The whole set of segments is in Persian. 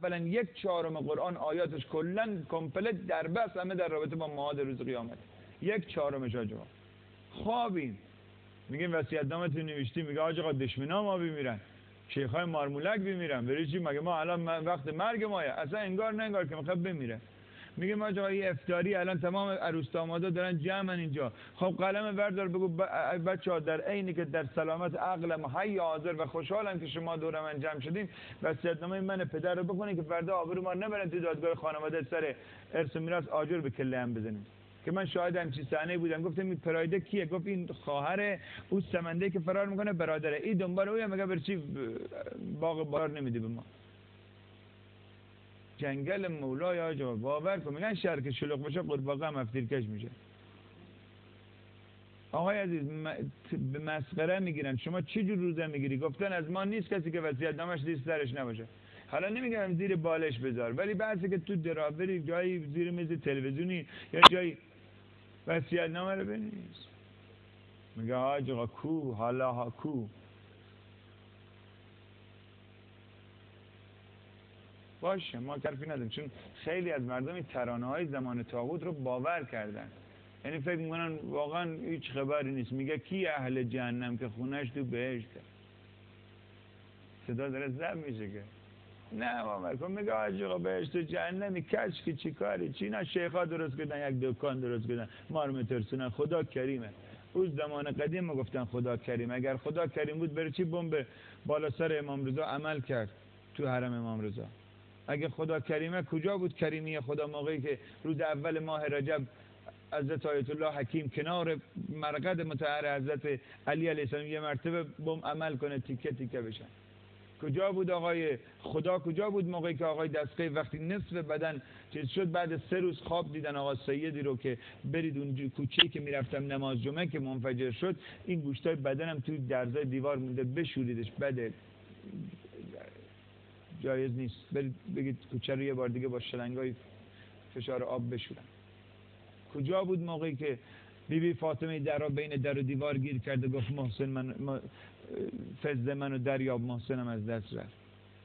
اولا 1/4 قرآن آیاتش کلا کامپلت در بس همه در رابطه با معاد روز قیامت. 1/4 آقا. خوابیم میگیم وصیت‌نامه‌تون نوشتی، میگه آج آقا دشمنا ما بمیرن، شیخ‌های مارمولک بمیرن، بری چی؟ مگه ما الان وقت مرگ ماه؟ اصلا انگار نه انگار که میخواد بمیره. میگه آج آقا این افطاری الان تمام عروس دامادا دارن جمعن اینجا، خب قلم بردار بگو بچه‌ها در عینی که در سلامت عقلم حی حاضر و خوشحالم که شما دور من جمع شدیم، وصیت‌نامه من پدر رو بخونید که فردا آبرو ما نبرن تو دادگاه خانواده سر ارث و میراث آجر به کله هم بزنید. که من شاهد همچین صحنه بودم. گفتم این پرایده کیه؟ گفت این خواهر اون سمنده که فرار میکنه برادره، این دنبال اوه، مگه بر چی باغ بار نمیده به ما؟ جنگل مولای آجا باور کن، میگن شهر که شلوغ بشه قورباغه هم افتیرکش میشه. آقای عزیز به مسخره میگیرن. شما چه جور روزه میگیری؟ گفتن از ما نیست کسی که وصیت‌نامه‌اش زیر سرش نباشه. حالا نمیگم زیر بالش بذار، ولی بعضی که تو درابری جایی زیر میز تلویزیونی یا جایی وصیت‌نامه رو بنویس. میگه آقا کو حالا ها کو. باشه ما کارفی نداریم، چون خیلی از مردم این ترانه‌های زمان طاغوت رو باور کردن. یعنی فکر میکنن واقعا هیچ خبری نیست. میگه کی اهل جهنم که خونش تو بهشته. صدا داره ضبط میشه که نه باور کن. میگه آقا بهشت و جهنمی کش که چی کاری؟ چی نه شیخا درست کردن، یک دکان درست کردن، ما رو میترسونن. خدا کریمه. اون زمان قدیم ما گفتن خدا کریم. اگر خدا کریم بود برای چی بمب بالا سر امام رضا عمل کرد تو حرم امام رضا؟ اگه خدا کریمه کجا بود کریمی خدا موقعی که روز اول ماه رجب حضرت آیت الله حکیم کنار مرقد مطهر حضرت علی علیه السلام یه مرتبه بم عمل کنه تیکه تیکه بشن؟ کجا بود آقای خدا؟ کجا بود موقعی که آقای دستقی وقتی نصف بدن چیز شد، بعد 3 روز خواب دیدن آقا سیدی رو که برید اون کوچه‌ای که میرفتم نماز جمعه که منفجر شد، این گوشتای بدنم توی درزای دیوار مونده، بشوریدش. بده جایز نیست. برید بگید کوچه رو یه بار دیگه با شلنگای فشار آب بشورن. کجا بود موقعی که بیبی فاطمه در را بین در و دیوار گیر کرده گفت محسن من فزده منو دریاب، محسنم از دست رفت؟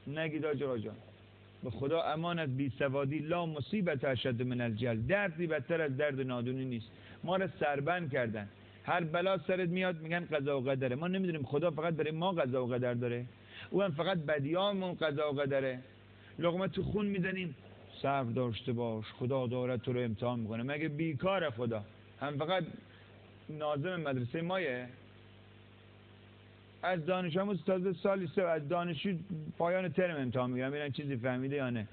نگید آقا جان به خدا امان از بی سوادی. لا مصیبت اشد من الجهل. دردی بدتر از درد نادونی نیست. ما را سربند کردن. هر بلا سرت میاد میگن قضا و قدره. ما نمیدونیم خدا فقط برای ما قضا و قدر داره، او هم فقط بدیامون قضا و قدره. لقمه تو خون میزنیم صبر داشته باش خدا داره تو رو امتحان میکنه. مگه بیکار خدا؟ هم فقط ناظم مدرسه مایه؟ از دانش آموز تازه سالی 3 از دانشجو پایان ترم امتحان میگیرن ببینن چیزی فهمیده یا نه.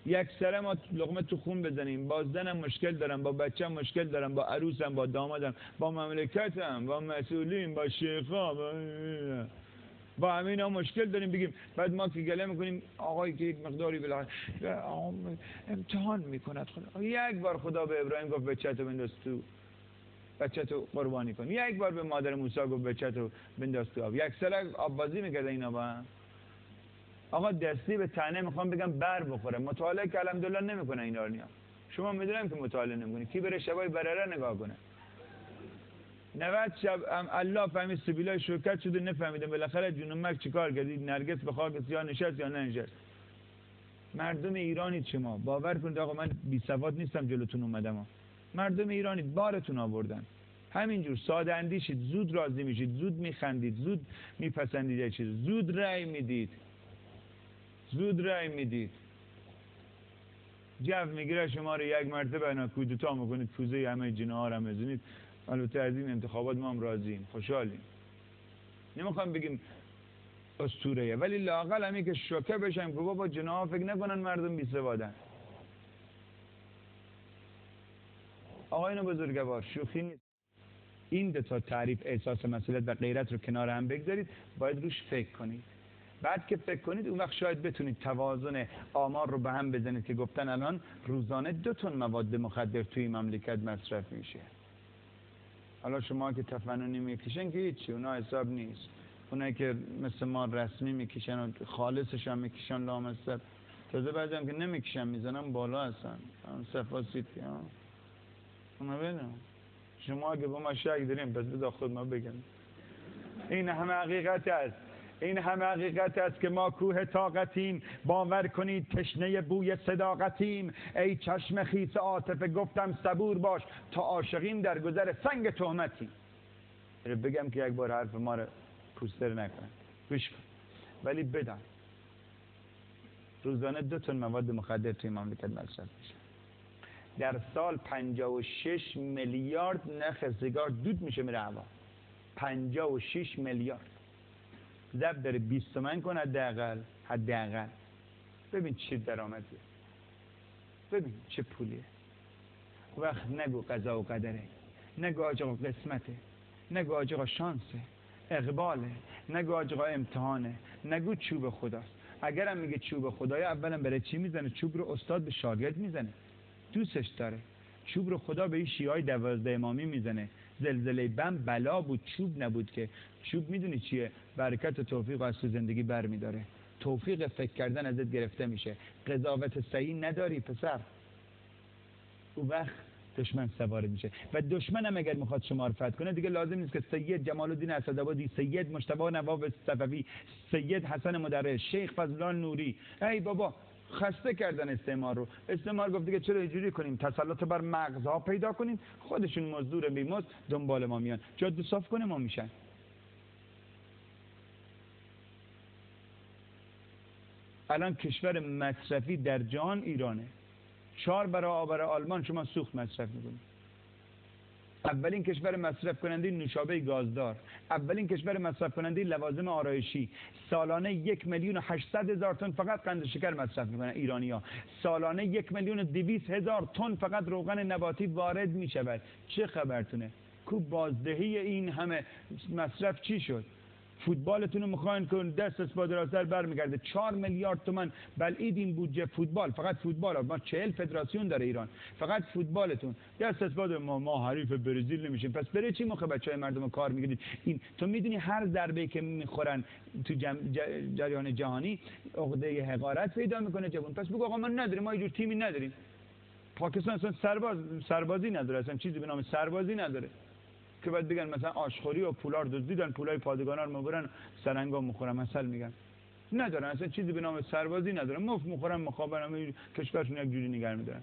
یک سره ما لقمه تو خون بزنیم. با زنم مشکل دارم، با بچه‌م مشکل دارم، با عروسم، با دامادم، با مملکتم، با مسئولین، با شیخا، با همین ها مشکل داریم. بگیم بعد ما که گله میکنیم آقایی که یک مقداری امتحان میکند خدا. یک بار خدا به ابراهیم گفت بچه‌تو بنداز تو، بچه‌تو قربانی کن. یک بار به مادر موسی گفت بچه‌تو بنداز تو آب. یک سال آب بازی میکرده اینا با هم. آقا دستی به تنه میخوام بگم بر بخوره. مطالعه که الحمدلله نمیکنه این آرنیا. شما میدونم که مطالعه نمیکنی. کی بره شبای برره نگاه کنه؟ 90 شب الله فهمید سبیلای شرکت شده نفهمیدم بالاخره جنومک چیکار کردید؟ نرگس به خاک یا نشست یا ننشست؟ مردم ایرانی شما باور کنید آقا من بی سواد نیستم جلوتون اومدم. مردم ایرانی بارتون آوردن. همینجور ساده اندیشید، زود راضی میشید، زود میخندید، زود میپسندید چیز، زود رأی میدید، زود رأی میدید. جو میگیره شما رو یک مرتبه اینا کودتا میکنید، کوزه همه جناها رو میزنید. البته از این انتخابات ما هم راضییم، خوشحالیم. نمیخوام بگیم اسطوره‌ایه، ولی لااقل همین که شوکه بشن که بابا جناها فکر نکنن مردم بی سوادن. آقایان بزرگوار شوخی نیست. این 2 تا تعریف احساس مسئولیت و غیرت رو کنار هم بگذارید، باید روش فکر کنید. بعد که فکر کنید اون وقت شاید بتونید توازن آمار رو به هم بزنید که گفتن الان روزانه 2 تن مواد مخدر توی مملکت مصرف میشه. حالا شما که تفننی میکشن که هیچی، اونا حساب نیست. اونایی که مثل ما رسمی میکشن و خالصش هم میکشن لامصب، تازه بعضی هم که نمیکشن میزنن بالا هستن. صفاسید که اونا بدن. شما اگه با ما شک داریم پس بذار خود ما بگم. این همه حقیقت هست. این همه حقیقت است که ما کوه طاقتیم، باور کنید تشنه بوی صداقتیم. ای چشم خیس عاطفه گفتم صبور باش، تا عاشقیم در گذر سنگ تهمتیم. بگم که یک بار حرف ما رو پوستر نکنن، گوش کن، ولی بدان روزانه 2 تن مواد مخدر توی مملکت مصرف میشه. در سال 56 میلیارد نخ سیگار دود میشه میره هوا. 56 میلیارد. ضرب داره 20 تومن کن حداقل. ببین چه درآمدیه، ببین چه پولیه. وقت نگو قضا و قدره، نگو آقا قسمته، نگو آقا شانسه، اقباله، نگو آقا امتحانه، نگو چوب خداست. اگرم میگه چوب خدای، اولا برای چی میزنه؟ چوب رو استاد به شاگرد میزنه، دوستش داره. چوب رو خدا به این شیعای 12 امامی میزنه. زلزله بم بلا بود، چوب نبود که. چوب میدونی چیه؟ برکت و توفیق از تو زندگی بر میداره. توفیق فکر کردن ازت گرفته میشه. قضاوت صحیح نداری پسر، اون وقت دشمن سوار میشه. و دشمن هم اگر میخواد شما رو فتح کنه دیگه لازم نیست که سید جمال الدین اسدآبادی، سید مجتبی نواب صفوی، سید حسن مدرس، شیخ فضلان نوری، ای بابا خسته کردن استعمار رو. استعمار گفت دیگه چرا اینجوری کنیم، تسلط بر مغزها پیدا کنیم، خودشون مزدور بیمزد دنبال ما میان، جاده صاف کنه ما میشن. الان کشور مصرفی در جهان ایرانه. 4 برابر آلمان شما سوخت مصرف میکنید. اولین کشور مصرف کننده نوشابه گازدار، اولین کشور مصرف کننده لوازم آرایشی. سالانه 1,800,000 تن فقط قند شکر مصرف میکنن ایرانی‌ها. سالانه 1,200,000 تن فقط روغن نباتی وارد میشود. چه خبرتونه؟ کو بازدهی این همه مصرف چی شد؟ فوتبالتون رو میخواین کن دست از پادراسر برمیگرده. 4 میلیارد تومان بلعید این بودجه فوتبال، فقط فوتبال. ما 40 فدراسیون داره ایران، فقط فوتبالتون دست از پاد ما حریف برزیل نمیشیم. پس برای چی موقع بچهای مردم کار میگیرید؟ این تو میدونی هر ضربه که میخورن تو جریان جهانی عقده حقارت پیدا میکنه جوان. پس بگو آقا ما نداریم، ما اینجور تیمی نداریم. پاکستان اصلا سربازی نداره، اصلا چیزی به نام سربازی نداره که بعد بگن مثلا آشخوری و پولار دزدیدن، پولای پادگانا رو میبرن سرنگا میخورن مثلا میگن. ندارن اصلا چیزی به نام سربازی ندارن، مفت میخورن مخابرم کشورشون یک جوری نگه میدارن.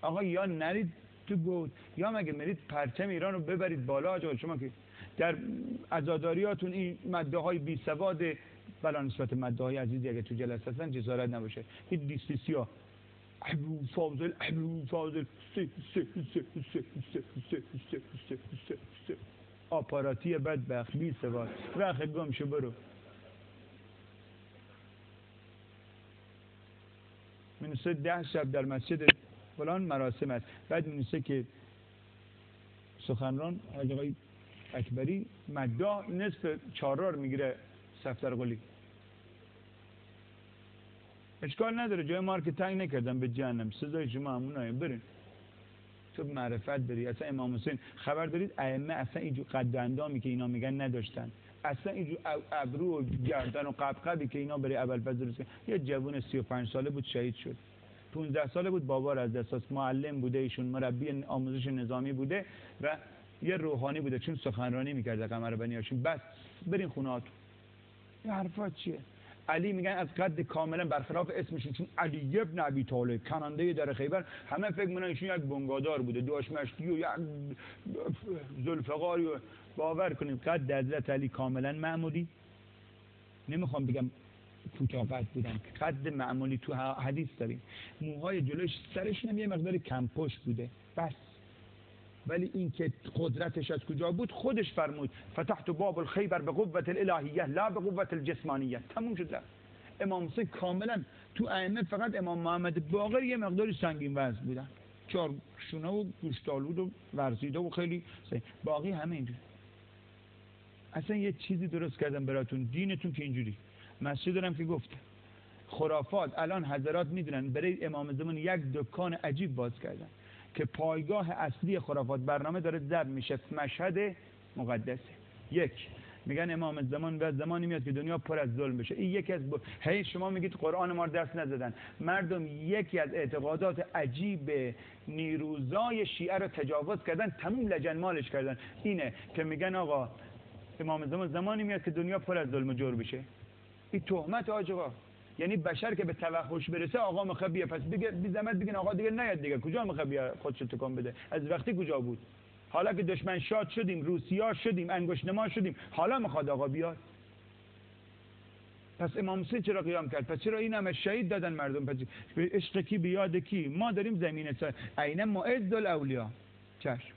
آقا یا نرید تو گود، یا مگه میرید پرچم ایران رو ببرید بالا. آقا شما که در عزاداریاتون این ماده های بی سواد بلا نسبت ماده های عزیزی اگه تو جلسه هستن جسارت نباشه، این دیستیسیا ابو فاضل آپاراتی بدبخت بی سواد وقت گم شو برو. منوسه 10 شب در مسجد فلان مراسم است، بعد منوسه که سخنران آقای اکبری مدعا نصف چهارراه میگیره صفدر قلی. اشکال نداره، جای ما رو که تنگ نکردم به جهنم، سزای شما همونایه، برین تو معرفت بری. اصلا امام حسین خبر دارید ائمه اصلا اینجور قد و اندامی که اینا میگن نداشتن، اصلا اینجور ابرو و گردن و قبقبی که اینا برای ابوالفضل رسید. یه جوون 35 ساله بود شهید شد، 15 ساله بود بابا رو از دست، معلم بوده ایشون، مربی آموزش نظامی بوده و یه روحانی بوده چون سخنرانی میکرده قمر بنی هاشم. بس برین خونه‌هاتون. این حرفا چیه؟ علی میگن از قد کاملا برخلاف اسمشون، چون علی ابن ابی طالب کننده در خیبر، همه فکر میکنن ایشون یک بنگادار بوده، داش مشتی و یک ذوالفقاری. و باور کنید قد حضرت علی کاملا معمولی، نمیخوام بگم کوتاه قد بودن، قد معمولی تو حدیث داریم. موهای جلوش سرش هم یه مقدار کم پشت بوده بس. ولی این که قدرتش از کجا بود خودش فرمود فتحت باب الخیبر به قوت الالهیه لا به قوت الجسمانیه. تموم شد. امام حسین کاملا تو ائمه فقط امام محمد باقر یه مقداری سنگین وزن بودن، 4 شونه و گوشتالود و ورزیده و خیلی باقی همه اینجوری. اصلا یه چیزی درست کردم براتون، دینتون که اینجوری. مسجد دارم که گفتم خرافات. الان حضرات میدونن برای امام زمان یک دکان عجیب باز کردن که پایگاه اصلی خرافات برنامه داره ضبط میشه، مشهد مقدسه. یک میگن امام زمان و زمانی میاد که دنیا پر از ظلم بشه. این یکی از هی شما میگید قرآن ما رو دست نزدن. مردم یکی از اعتقادات عجیب نیروزای شیعه رو تجاوز کردن، تموم لجن مالش کردن. اینه که میگن آقا امام زمان زمانی میاد که دنیا پر از ظلم و جور بشه. این تهمت آقا. یعنی بشر که به توحش برسه آقا میخواد بیا، پس بگه بی زحمت بگین آقا دیگه نیاد دیگه، کجا میخواد بیا خودش تکون بده؟ از وقتی کجا بود؟ حالا که دشمن شاد شدیم، روسیا شدیم، انگشت نما شدیم، حالا میخواد آقا بیاد. پس امام حسین چرا قیام کرد؟ پس چرا این همه شهید دادن مردم؟ پس به عشق کی، به یاد کی؟ ما داریم زمین عین معز الاولیا. چشم.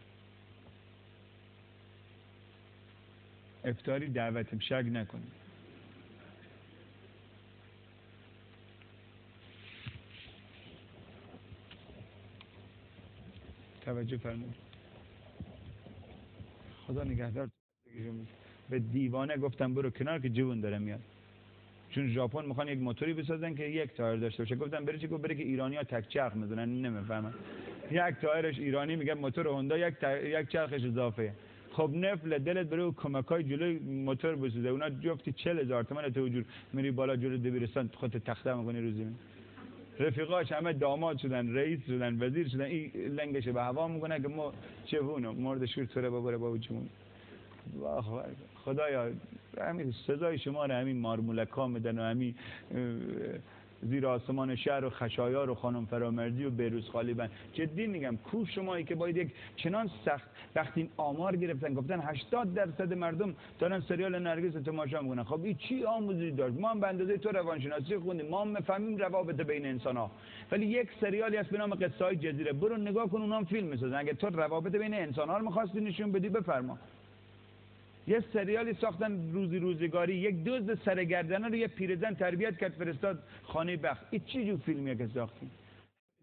افطاری دعوتم، شک نکنید. توجه فرمایید. خدا نگهدار. به دیوانه گفتم برو کنار که جوون داره میاد. چون ژاپن میخوان یک موتوری بسازن که یک تایر داشته باشه. گفتم بره چی؟ گفت بره که ایرانی‌ها تک چرخ میزنن. نمیفهمن. یک تایرش ایرانی میگه موتور هوندا یک چرخش اضافه. خب نفل دلت بره کمکای جلوی موتور بسازه. اونا جفتی 40,000 تومان تو جور میری بالا جلوی دبیرستان خودت تخته میکنی روزی. رفیقاش همه داماد شدن، رئیس شدن، وزیر شدن. این لنگش به هوا میکنه که ما چهونو مرد شور سره ببره بابا جون. واه خدایا همین سزای شما رو همین مارمولکا میدن و همین زیر آسمان شهر و خشایار و خانم فرامردی و بیروز خالیبند. جدی میگم کو شمایی که باید یک چنان سخت وقتی آمار گرفتن گفتن 80% مردم دارن سریال نرگس تماشا میکنن. خب این چی آموزی داشت؟ ما هم به اندازه تو روانشناسی خوندیم، ما هم میفهمیم روابط بین انسان ها، ولی یک سریالی هست به نام قصه های جزیره، برو نگاه کن، اونام فیلم میسازن. اگه تو روابط بین انسان ها رو می‌خواستی نشون بدی بفرما. یه سریالی ساختن روزگاری، یک دزد سرگردنه رو یه پیرزن تربیت کرد فرستاد خانه بخت. این چی جو فیلمیه که ساختین؟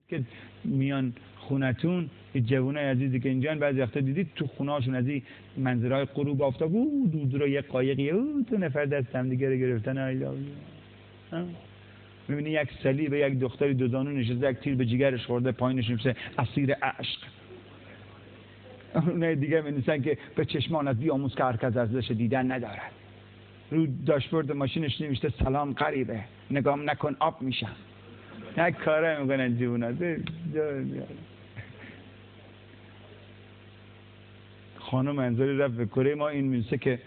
که میان خونتون این جوانای عزیزی که اینجان بعضی وقتا دیدید تو خونه‌هاشون از این منظرهای غروب آفتاب دود رو یه قایقی تو نفر دست هم دیگه رو گرفتن. ایلا میبینی یک صلیب یک دختری دو زانو نشسته، یک تیر به جیگرش خورده، پایینش نوشته اسیر عشق. اونای دیگه می‌نویسن که به چشمانت بیاموز که هر کس ارزش دیدن ندارد. رو داشبورد ماشینش نوشته سلام غریبه، نگام نکن آب میشم. یک کاره میکنن جوونا. خانم انظاری رفت به کره ما این می‌نویسه که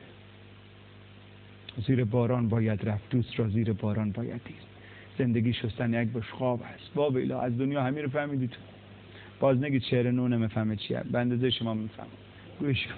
زیر باران باید رفت، دوست را زیر باران باید دید. زندگی شستن یک بشقاب است. بابیلا از دنیا همین رو فهمیدی تو. باز نگید شعر نو نمیفهمه چیه، به اندازه شما میفهمه. گوش کن.